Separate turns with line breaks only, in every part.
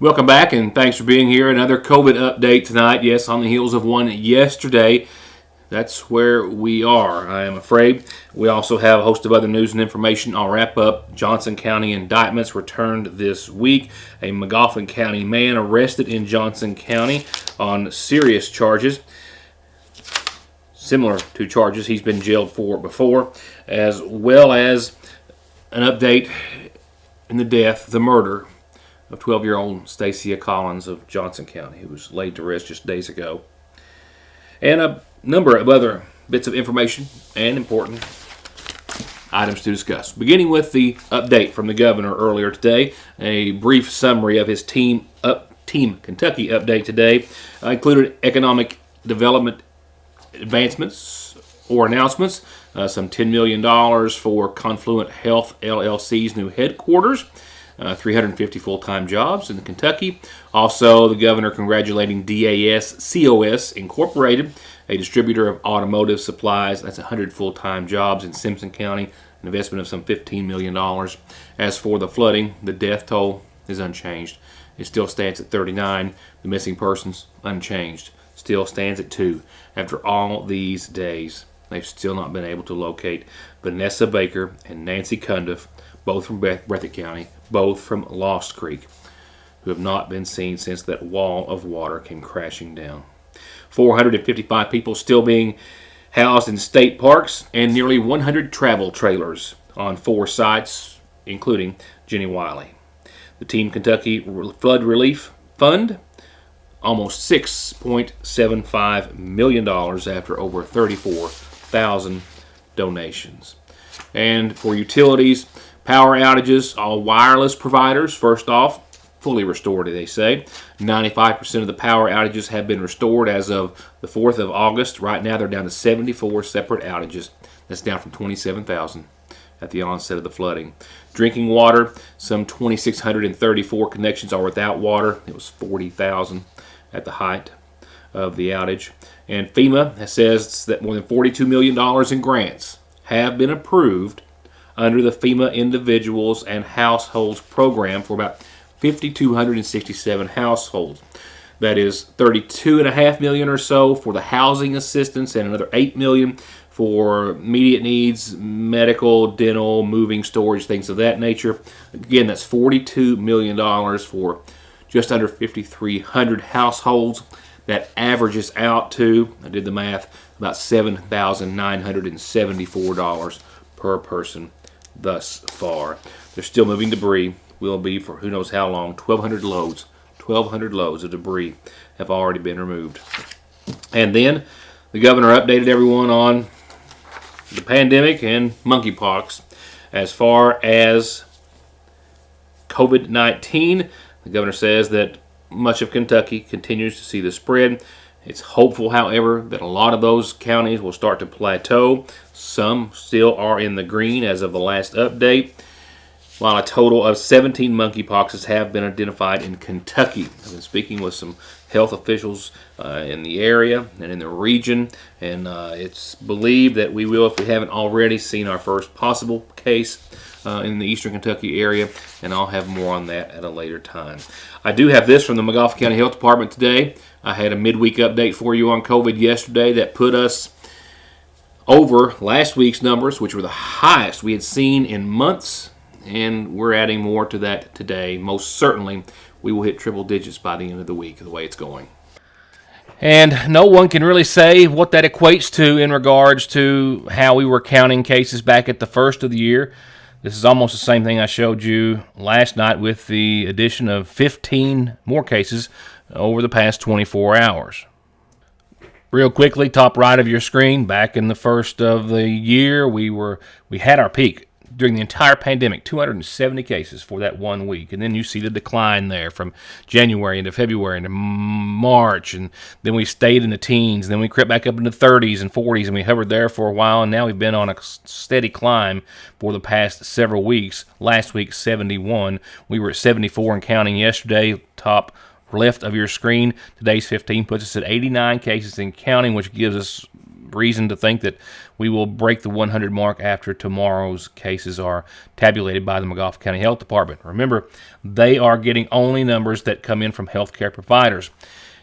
Welcome back, and thanks for being here. Another COVID update tonight. Yes, on the heels of one yesterday. That's where we are, I am afraid. We also have a host of other news and information. I'll wrap up. Johnson County indictments returned this week. A McGoffin County man arrested in Johnson County on serious charges, similar to charges he's been jailed for before, as well as an update in the murder of 12-year-old Stacia Collins of Johnson County, who was laid to rest just days ago. And a number of other bits of information and important items to discuss. Beginning with the update from the governor earlier today, a brief summary of his Team Kentucky update today included economic development advancements or announcements, some $10 million for Confluent Health LLC's new headquarters, 350 full-time jobs in Kentucky. Also, the governor congratulating DAS COS Incorporated, a distributor of automotive supplies. That's 100 full-time jobs in Simpson County, an investment of some $15 million. As for the flooding, the death toll is unchanged. It still stands at 39. The missing persons, unchanged. Still stands at 2. After all these days, they've still not been able to locate Vanessa Baker and Nancy Cundiff, both from Breathitt County, both from Lost Creek, who have not been seen since that wall of water came crashing down. 455 people still being housed in state parks, and nearly 100 travel trailers on 4 sites, including Jenny Wiley. The Team Kentucky Flood Relief Fund, almost $6.75 million after over 34,000 donations. And for utilities, power outages, all wireless providers, first off, fully restored, they say. 95% of the power outages have been restored as of the 4th of August. Right now, they're down to 74 separate outages. That's down from 27,000 at the onset of the flooding. Drinking water, some 2,634 connections are without water. It was 40,000 at the height of the outage. And FEMA says that more than $42 million in grants have been approved under the FEMA Individuals and Households Program for about 5,267 households. That is $32.5 million or so for the housing assistance and another $8 million for immediate needs, medical, dental, moving, storage, things of that nature. Again, that's $42 million for just under 5,300 households. That averages out to, I did the math, about $7,974 per person thus far. They're still moving debris. Will be for who knows how long. 1,200 loads of debris have already been removed. And then the governor updated everyone on the pandemic and monkeypox. As far as COVID-19, the governor says that much of Kentucky continues to see the spread. It's hopeful, however, that a lot of those counties will start to plateau. Some still are in the green as of the last update, while a total of 17 monkeypoxes have been identified in Kentucky. I've been speaking with some health officials in the area and in the region, and it's believed that we will, if we haven't already, seen our first possible case in the eastern Kentucky area, and I'll have more on that at a later time. I do have this from the McGoffin County Health Department today. I had a midweek update for you on COVID yesterday that put us over last week's numbers, which were the highest we had seen in months, and we're adding more to that today. Most certainly, we will hit triple digits by the end of the week, the way it's going. And no one can really say what that equates to in regards to how we were counting cases back at the first of the year. This is almost the same thing I showed you last night with the addition of 15 more cases over the past 24 hours. Real quickly, top right of your screen, back in the first of the year, we had our peak during the entire pandemic, 270 cases for that 1 week. And then you see the decline there from January into February into March. And then we stayed in the teens. Then we crept back up into the 30s and 40s, and we hovered there for a while. And now we've been on a steady climb for the past several weeks. Last week, 71. We were at 74 and counting yesterday, top left of your screen. Today's 15 puts us at 89 cases and counting, which gives us reason to think that we will break the 100 mark after tomorrow's cases are tabulated by the McGoffin County Health Department. Remember, they are getting only numbers that come in from healthcare providers.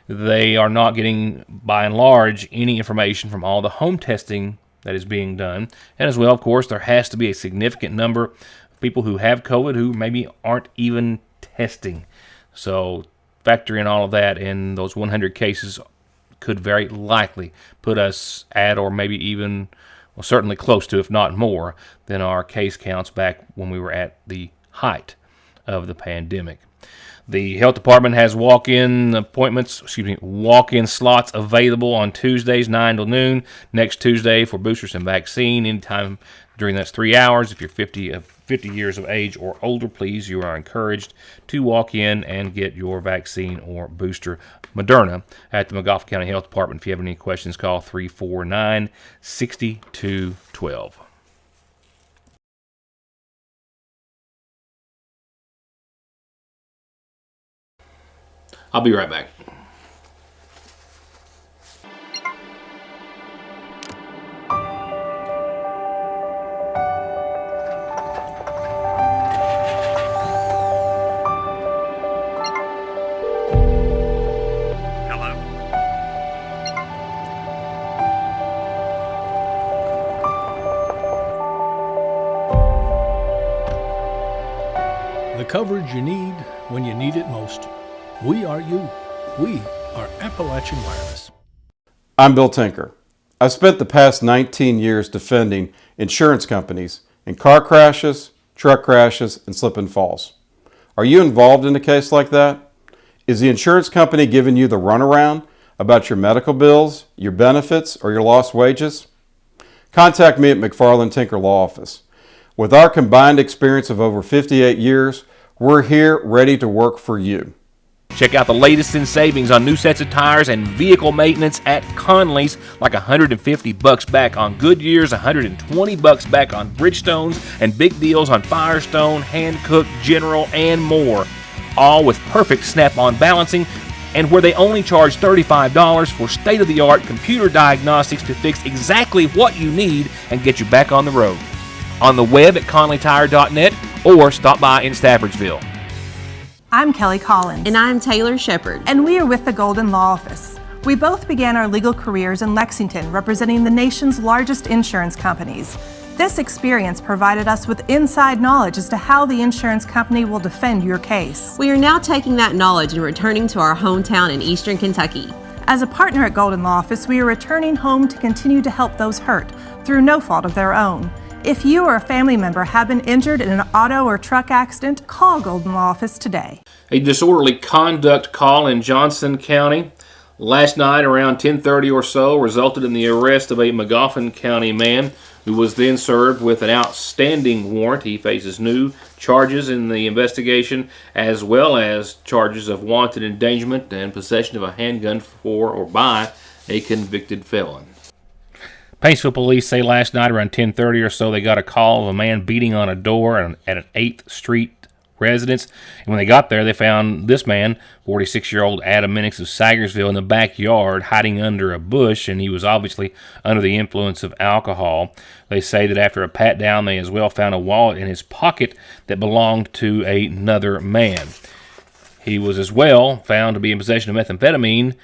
They are not getting, by and large, any information from all the home testing that is being done. And as well, of course, there has to be a significant number of people who have COVID who maybe aren't even testing. So factor in all of that, and those 100 cases could very likely put us at, or maybe even, well, certainly close to, if not more, than our case counts back when we were at the height of the pandemic. The health department has walk-in slots available on Tuesdays, 9 till noon. Next Tuesday for boosters and vaccine, anytime during those 3 hours. If you're 50 years of age or older, please, you are encouraged to walk in and get your vaccine or booster, Moderna, at the McGoffin County Health Department. If you have any questions, call 349-6212. I'll be right back.
The coverage you need when you need it most. We are you. We are Appalachian Wireless.
I'm Bill Tinker. I've spent the past 19 years defending insurance companies in car crashes, truck crashes, and slip and falls. Are you involved in a case like that? Is the insurance company giving you the runaround about your medical bills, your benefits, or your lost wages? Contact me at McFarland Tinker Law Office. With our combined experience of over 58 years, we're here ready to work for you.
Check out the latest in savings on new sets of tires and vehicle maintenance at Conley's, like $150 back on Goodyears, $120 back on Bridgestones, and big deals on Firestone, Hankook, General, and more. All with perfect snap-on balancing, and where they only charge $35 for state-of-the-art computer diagnostics to fix exactly what you need and get you back on the road. On the web at conleytire.net or stop by in Staffordsville.
I'm Kelly Collins.
And I'm Taylor Shepard.
And we are with the Golden Law Office. We both began our legal careers in Lexington, representing the nation's largest insurance companies. This experience provided us with inside knowledge as to how the insurance company will defend your case.
We are now taking that knowledge and returning to our hometown in Eastern Kentucky.
As a partner at Golden Law Office, we are returning home to continue to help those hurt through no fault of their own. If you or a family member have been injured in an auto or truck accident, call Golden Law Office today.
A disorderly conduct call in Johnson County last night around 10:30 or so resulted in the arrest of a McGoffin County man who was then served with an outstanding warrant. He faces new charges in the investigation, as well as charges of wanted endangerment and possession of a handgun for or by a convicted felon. Paintsville police say last night around 10:30 or so they got a call of a man beating on a door at an 8th Street residence. And when they got there, they found this man, 46-year-old Adam Minix of Sagersville, in the backyard hiding under a bush, and he was obviously under the influence of alcohol. They say that after a pat down, they as well found a wallet in his pocket that belonged to another man. He was as well found to be in possession of methamphetamine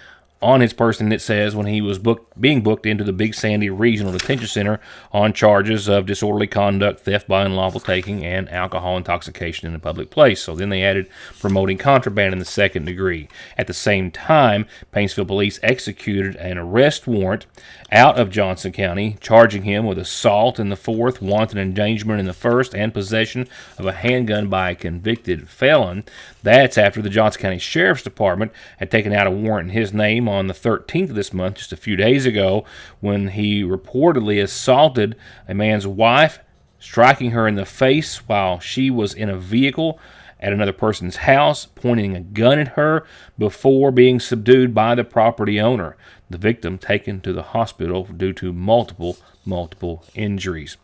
on his person, it says, when he was being booked into the Big Sandy Regional Detention Center on charges of disorderly conduct, theft by unlawful taking, and alcohol intoxication in a public place. So then they added promoting contraband in the second degree. At the same time, Paintsville police executed an arrest warrant out of Johnson County, charging him with assault in the 4th, wanton endangerment in the 1st, and possession of a handgun by a convicted felon. That's after the Johnson County Sheriff's Department had taken out a warrant in his name on the 13th of this month, just a few days ago, when he reportedly assaulted a man's wife, striking her in the face while she was in a vehicle at another person's house, pointing a gun at her before being subdued by the property owner. The victim taken to the hospital due to multiple injuries.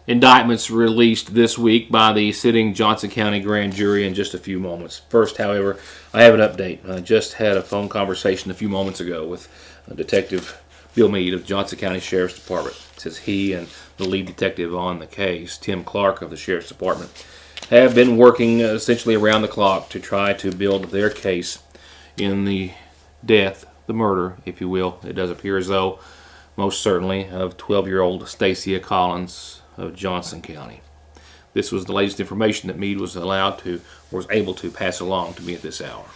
Indictments released this week by the sitting Johnson County grand jury in just a few moments. First, however, I have an update. I just had a phone conversation a few moments ago with Detective Bill Meade of Johnson County Sheriff's Department. It says he and the lead detective on the case, Tim Clark of the Sheriff's Department, have been working essentially around the clock to try to build their case in the death, the murder, if you will. It does appear as though, most certainly, of 12-year-old Stacia Collins of Johnson County. This was the latest information that Meade was able to pass along to me at this hour.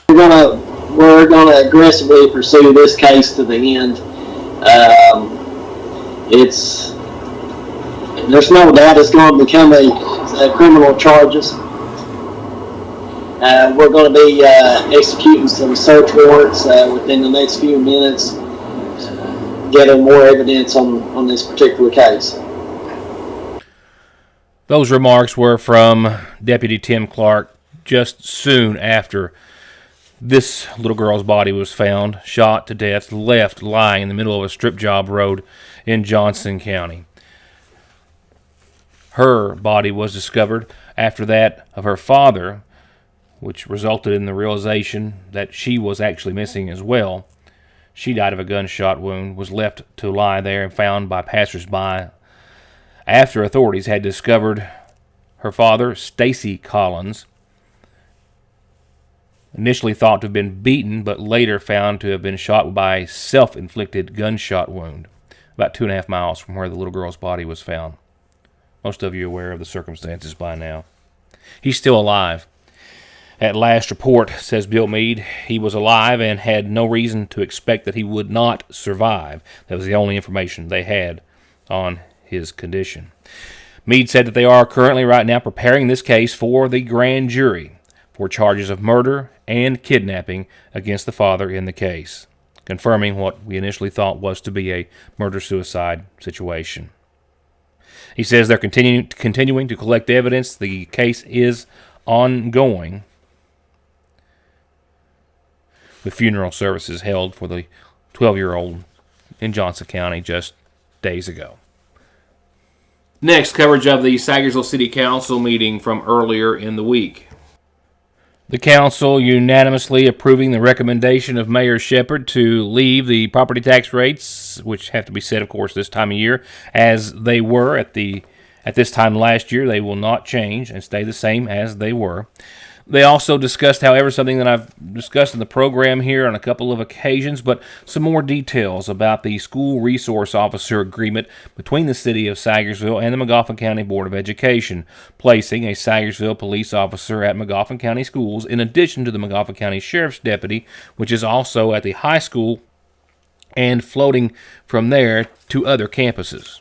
We're gonna aggressively pursue this case to the end. There's no doubt it's going to become a criminal charges. We're going to be executing some search warrants within the next few minutes, getting more evidence on this particular case.
Those remarks were from Deputy Tim Clark just soon after this little girl's body was found, shot to death, left lying in the middle of a strip job road in Johnson County. Her body was discovered after that of her father, which resulted in the realization that she was actually missing as well. She died of a gunshot wound, was left to lie there and found by passersby after authorities had discovered her father, Stacy Collins, initially thought to have been beaten, but later found to have been shot by a self-inflicted gunshot wound about 2.5 miles from where the little girl's body was found. Most of you are aware of the circumstances by now. He's still alive. At last report, says Bill Meade, he was alive and had no reason to expect that he would not survive. That was the only information they had on his condition. Meade said that they are currently right now preparing this case for the grand jury for charges of murder and kidnapping against the father in the case, confirming what we initially thought was to be a murder-suicide situation. He says they're continuing to collect evidence. The case is ongoing, with funeral services held for the 12-year-old in Johnson County just days ago. Next, coverage of the Sagersville City Council meeting from earlier in the week. The council unanimously approving the recommendation of Mayor Shepherd to leave the property tax rates, which have to be set, of course, this time of year, as they were at this time last year. They will not change and stay the same as they were. They also discussed, however, something that I've discussed in the program here on a couple of occasions, but some more details about the school resource officer agreement between the city of Sagersville and the Magoffin County Board of Education, placing a Sagersville police officer at Magoffin County Schools in addition to the Magoffin County Sheriff's Deputy, which is also at the high school, and floating from there to other campuses.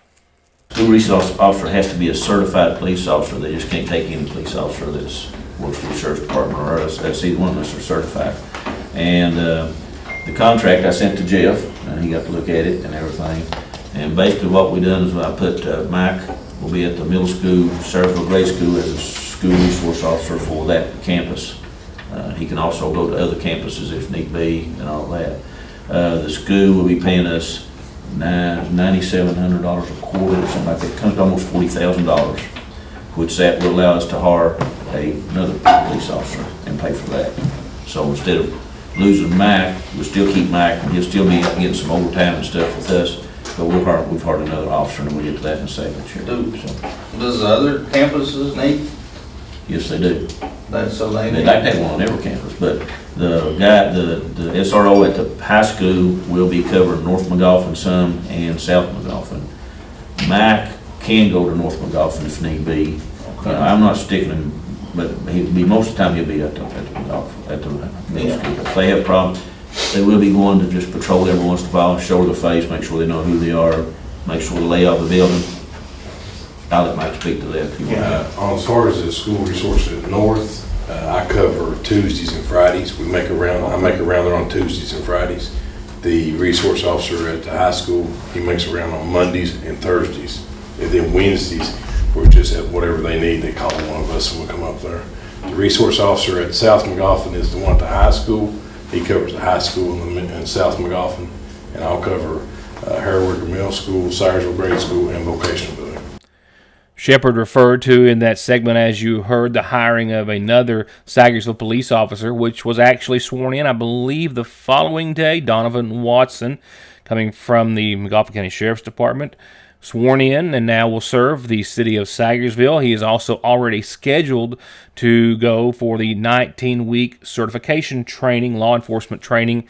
School resource officer has to be a certified police officer. They just can't take any police officer that's works for the sheriff's department or us. That's either one of us are certified. And the contract I sent to Jeff, and he got to look at it and everything. And basically what we done is I put Mike will be at the middle school, Sagersville grade school as a school resource officer for that campus. He can also go to other campuses if need be and all that. The school will be paying us $9,700 a quarter or something like that. It comes to almost $40,000, which that will allow us to hire another police officer and pay for that. So instead of losing Mac, we'll still keep Mac, and he'll still be getting some overtime and stuff with us, but we've hired another officer, and we'll get to that in a second here.
Does the other campuses need?
Yes, they do.
So they
They'd like to have one on every campus, but the SRO at the high school will be covering North Magoffin some and South Magoffin. Mac can go to North Magoffin if need be. I'm not sticking him, but most of the time he'll be at the middle school. If they have problems, they will be going to just patrol every once in a while, show their face, make sure they know who they are, make sure the layout of the building. I'll let Mike speak to that if you want.
As far as the school resources at North, I cover Tuesdays and Fridays. I make a round there on Tuesdays and Fridays. The resource officer at the high school, he makes a round on Mondays and Thursdays. And then Wednesdays, we're just at whatever they need. They call one of us and we'll come up there. The resource officer at South Magoffin is the one at the high school. He covers the high school in South Magoffin, and I'll cover Hareworker Middle School, Sagersville Grade School, and vocational building.
Shepard referred to in that segment, as you heard, the hiring of another Sagersville police officer, which was actually sworn in, I believe, the following day. Donovan Watson, coming from the McGoffin County Sheriff's Department, sworn in and now will serve the city of Sagersville. He is also already scheduled to go for the 19-week certification training, law enforcement training,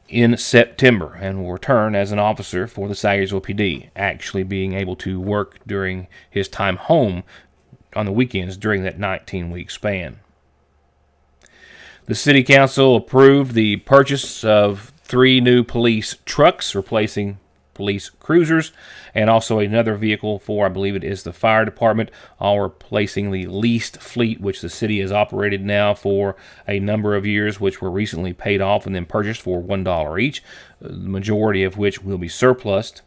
in September, and will return as an officer for the Sagersville PD, actually being able to work during his time home on the weekends during that 19-week span. The City Council approved the purchase of 3 new police trucks, replacing police cruisers, and also another vehicle for, I believe it is the fire department, all replacing the leased fleet, which the city has operated now for a number of years, which were recently paid off and then purchased for $1 each, the majority of which will be surplused.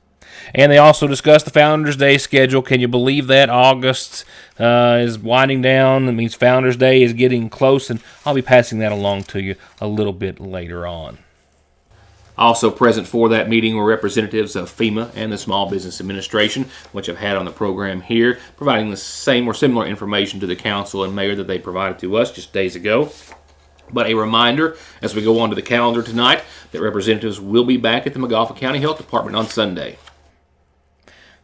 And they also discussed the Founders Day schedule. Can you believe that? August is winding down. That means Founders Day is getting close, and I'll be passing that along to you a little bit later on. Also present for that meeting were representatives of FEMA and the Small Business Administration, which I've had on the program here, providing the same or similar information to the council and mayor that they provided to us just days ago. But a reminder, as we go on to the calendar tonight, that representatives will be back at the McGoffin County Health Department on Sunday.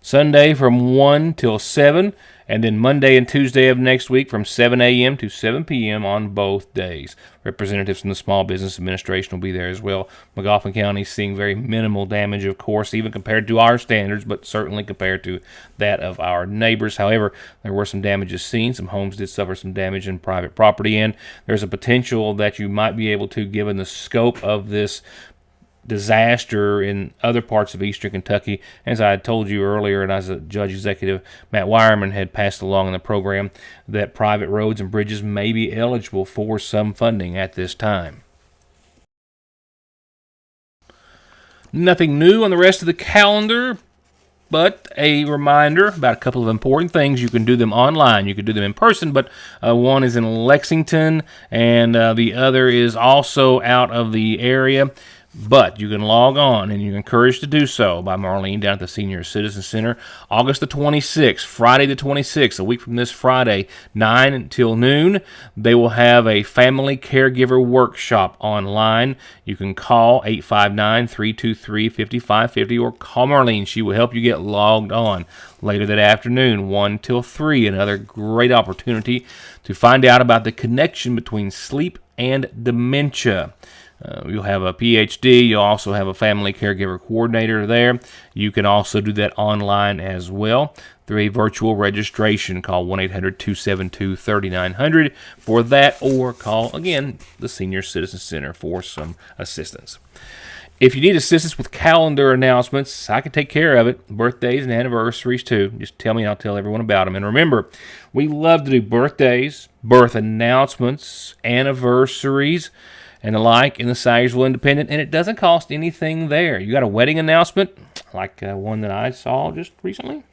Sunday from 1 till 7, and then Monday and Tuesday of next week from 7 a.m. to 7 p.m. on both days. Representatives from the Small Business Administration will be there as well. McGoffin County is seeing very minimal damage, of course, even compared to our standards, but certainly compared to that of our neighbors. However, there were some damages seen. Some homes did suffer some damage in private property, and there's a potential that you might be able to, given the scope of this disaster in other parts of eastern Kentucky. As I had told you earlier, and as a judge executive, Matt Wireman had passed along in the program, that private roads and bridges may be eligible for some funding at this time. Nothing new on the rest of the calendar, but a reminder about a couple of important things. You can do them online. You can do them in person, but one is in Lexington, and the other is also out of the area. But you can log on, and you're encouraged to do so, by Marlene down at the Senior Citizen Center. August the 26th, Friday the 26th, a week from this Friday, 9 until noon, they will have a family caregiver workshop online. You can call 859-323-5550 or call Marlene. She will help you get logged on. Later that afternoon, 1 till 3, another great opportunity to find out about the connection between sleep and dementia. You'll have a PhD. You'll also have a family caregiver coordinator there. You can also do that online as well through a virtual registration. Call 1-800-272-3900 for that, or call, again, the Senior Citizen Center for some assistance. If you need assistance with calendar announcements, I can take care of it. Birthdays and anniversaries, too. Just tell me, and I'll tell everyone about them. And remember, we love to do birthdays, birth announcements, anniversaries, and the like in the Sagersville Independent, and it doesn't cost anything there. You got a wedding announcement, like one that I saw just recently?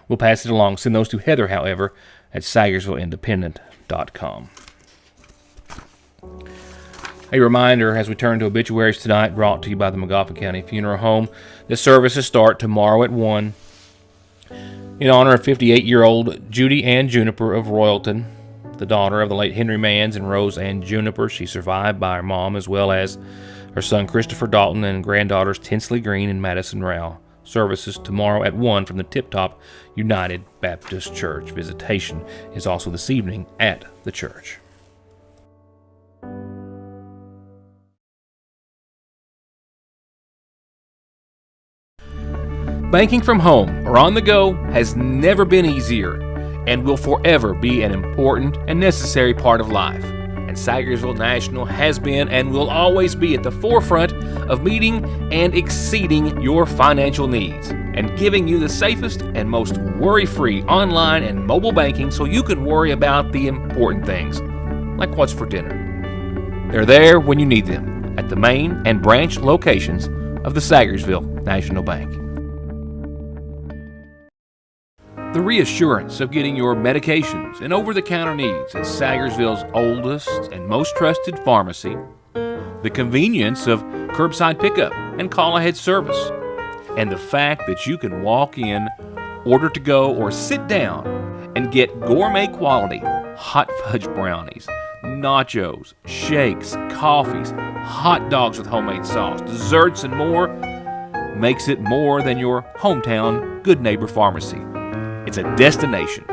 We'll pass it along. Send those to Heather, however, at SagersvilleIndependent.com. A reminder, as we turn to obituaries tonight, brought to you by the McGoffin County Funeral Home. The services start tomorrow at 1. In honor of 58-year-old Judy Ann Juniper of Royalton, the daughter of the late Henry Manns and Rose Ann Juniper. She's survived by her mom as well as her son Christopher Dalton and granddaughters Tinsley Green and Madison Rowell. Services tomorrow at 1 from the Tip Top United Baptist Church. Visitation is also this evening at the church. Banking from home or on the go has never been easier, and will forever be an important and necessary part of life. And Sagersville National has been and will always be at the forefront of meeting and exceeding your financial needs, and giving you the safest and most worry-free online and mobile banking so you can worry about the important things, like what's for dinner. They're there when you need them, at the main and branch locations of the Sagersville National Bank. The reassurance of getting your medications and over-the-counter needs at Sagersville's oldest and most trusted pharmacy, the convenience of curbside pickup and call-ahead service, and the fact that you can walk in order to go, or sit down and get gourmet quality hot fudge brownies, nachos, shakes, coffees, hot dogs with homemade sauce, desserts, and more, makes it more than your hometown Good Neighbor Pharmacy. It's a destination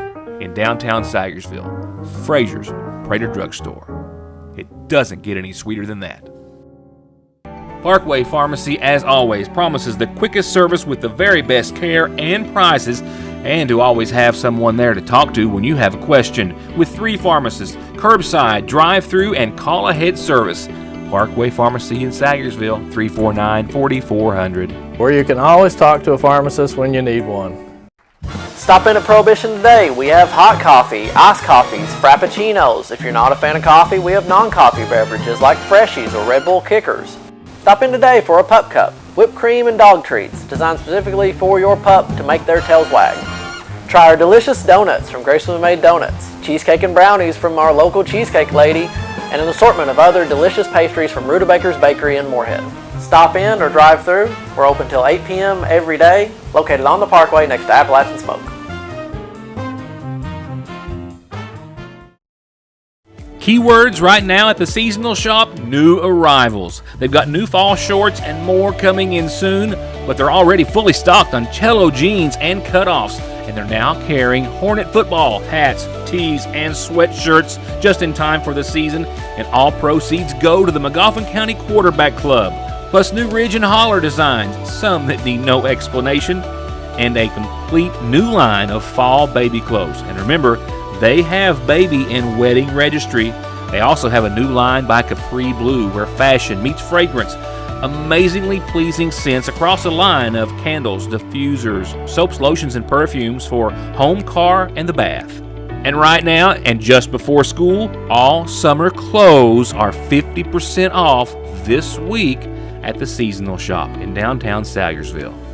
in downtown Sayersville, Frazier's Prater Drugstore. It doesn't get any sweeter than that. Parkway Pharmacy, as always, promises the quickest service with the very best care and prices, and to always have someone there to talk to when you have a question, with 3 pharmacists, curbside, drive-through, and call-ahead service. Parkway Pharmacy in Sayersville, 349-4400.
Where you can always talk to a pharmacist when you need one.
Stop in at Prohibition today. We have hot coffee, iced coffees, frappuccinos. If you're not a fan of coffee, we have non-coffee beverages like Freshies or Red Bull Kickers. Stop in today for a pup cup, whipped cream and dog treats designed specifically for your pup to make their tails wag. Try our delicious donuts from Gracefully Made Donuts, cheesecake and brownies from our local cheesecake lady, and an assortment of other delicious pastries from Rutabaker's Bakery in Moorhead. Stop in or drive through. We're open till 8 p.m. every day, located on the Parkway next to Appalachian Smoke.
Keywords right now at the seasonal shop, new arrivals. They've got new fall shorts and more coming in soon, but they're already fully stocked on cello jeans and cutoffs, and they're now carrying Hornet football, hats, tees, and sweatshirts just in time for the season, and all proceeds go to the Magoffin County Quarterback Club, plus new Ridge and Holler designs, some that need no explanation, and a complete new line of fall baby clothes. And remember, they have baby and wedding registry. They also have a new line by Capri Blue where fashion meets fragrance. Amazingly pleasing scents across a line of candles, diffusers, soaps, lotions, and perfumes for home, car, and the bath. And right now, and just before school, all summer clothes are 50% off this week at the seasonal shop in downtown Sayersville.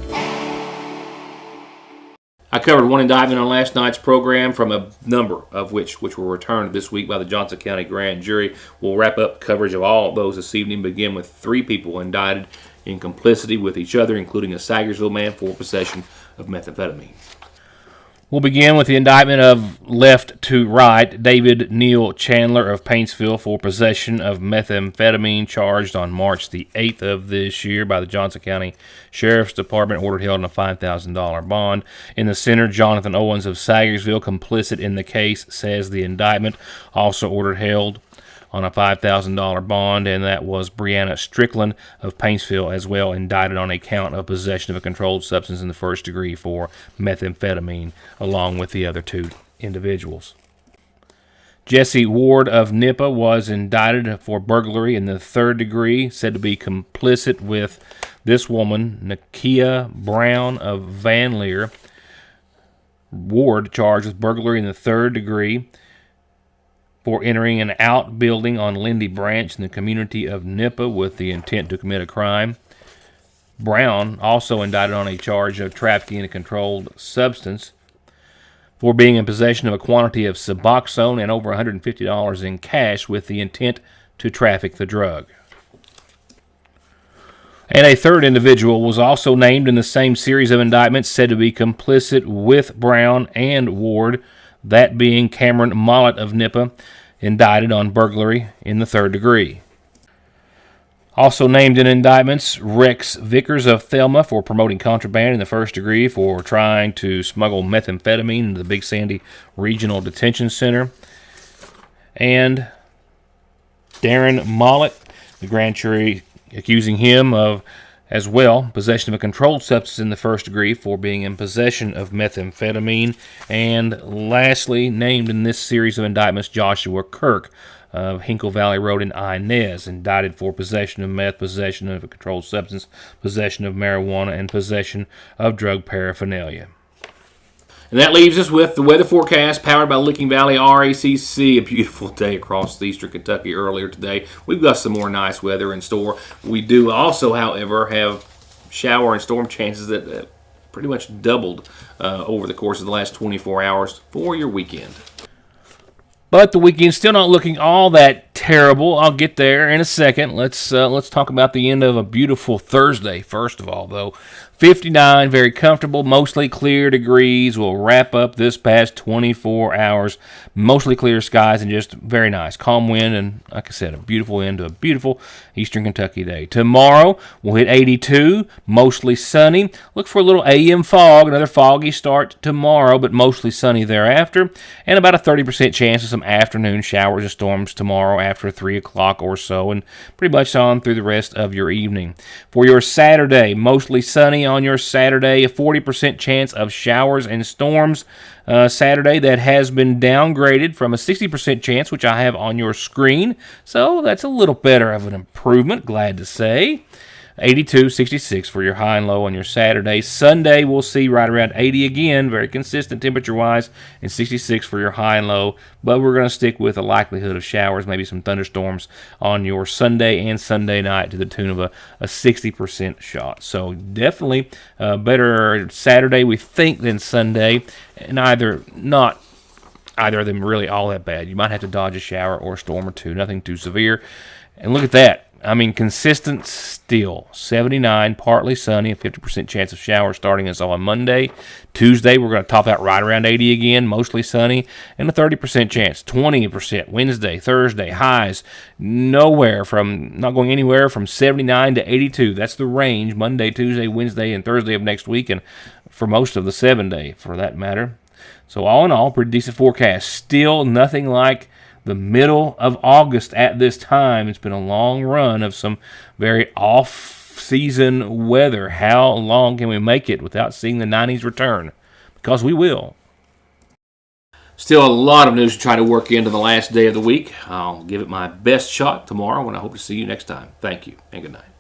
I covered one indictment on last night's program, from a number of which were returned this week by the Johnson County Grand Jury. We'll wrap up coverage of all of those this evening, begin with 3 people indicted in complicity with each other, including a Sayersville man for possession of methamphetamine. We'll begin with the indictment of left to right. David Neal Chandler of Paintsville for possession of methamphetamine, charged on March the 8th of this year by the Johnson County Sheriff's Department, ordered held on a $5,000 bond. In the center, Jonathan Owens of Sayersville, complicit in the case, says the indictment, also ordered held on a $5,000 bond, and that was Brianna Strickland of Paintsville as well, indicted on a count of possession of a controlled substance in the first degree for methamphetamine, along with the other 2 individuals. Jesse Ward of Nippa was indicted for burglary in the 3rd degree, said to be complicit with this woman, Nakia Brown of Van Leer. Ward charged with burglary in the 3rd degree for entering an outbuilding on Lindy Branch in the community of Nippa with the intent to commit a crime. Brown also indicted on a charge of trafficking a controlled substance for being in possession of a quantity of Suboxone and over $150 in cash with the intent to traffic the drug. And a 3rd individual was also named in the same series of indictments, said to be complicit with Brown and Ward, that being Cameron Mollett of Nippa, indicted on burglary in the 3rd degree. Also named in indictments, Rex Vickers of Thelma for promoting contraband in the 1st degree for trying to smuggle methamphetamine into the Big Sandy Regional Detention Center. And Darren Mollett, the grand jury accusing him of, as well, possession of a controlled substance in the 1st degree for being in possession of methamphetamine. And lastly, named in this series of indictments, Joshua Kirk of Hinkle Valley Road in Inez, indicted for possession of meth, possession of a controlled substance, possession of marijuana, and possession of drug paraphernalia. And that leaves us with the weather forecast powered by Licking Valley RACC. A beautiful day across eastern Kentucky earlier today. We've got some more nice weather in store. We do also, however, have shower and storm chances that pretty much doubled over the course of the last 24 hours for your weekend. But the weekend's still not looking all that terrible. I'll get there in a second. Let's talk about the end of a beautiful Thursday. First of all, though, 59, very comfortable, mostly clear degrees. We'll wrap up this past 24 hours. Mostly clear skies and just very nice. Calm wind and, like I said, a beautiful end to a beautiful Eastern Kentucky day. Tomorrow, we'll hit 82, mostly sunny. Look for a little AM fog, another foggy start tomorrow, but mostly sunny thereafter. And about a 30% chance of some afternoon showers and storms tomorrow after 3 o'clock or so, and pretty much on through the rest of your evening. For your Saturday, mostly sunny on your Saturday, a 40% chance of showers and storms. Saturday, that has been downgraded from a 60% chance, which I have on your screen, so that's a little better of an improvement, glad to say. 82, 66 for your high and low on your Saturday. Sunday, we'll see right around 80 again, very consistent temperature-wise, and 66 for your high and low. But we're going to stick with a likelihood of showers, maybe some thunderstorms on your Sunday and Sunday night to the tune of a 60% shot. So definitely better Saturday, we think, than Sunday, and not either of them really all that bad. You might have to dodge a shower or a storm or two, nothing too severe. And look at that. I mean, consistent still. 79, partly sunny, a 50% chance of showers starting us on Monday. Tuesday, we're going to top out right around 80 again, mostly sunny, and a 30% chance. 20% Wednesday, Thursday, highs not going anywhere from 79 to 82. That's the range, Monday, Tuesday, Wednesday, and Thursday of next week, and for most of the 7-day, for that matter. So all in all, pretty decent forecast. Still nothing like the middle of August at this time. It's been a long run of some very off-season weather. How long can we make it without seeing the 90s return? Because we will. Still a lot of news to try to work into the last day of the week. I'll give it my best shot tomorrow, and I hope to see you next time. Thank you, and good night.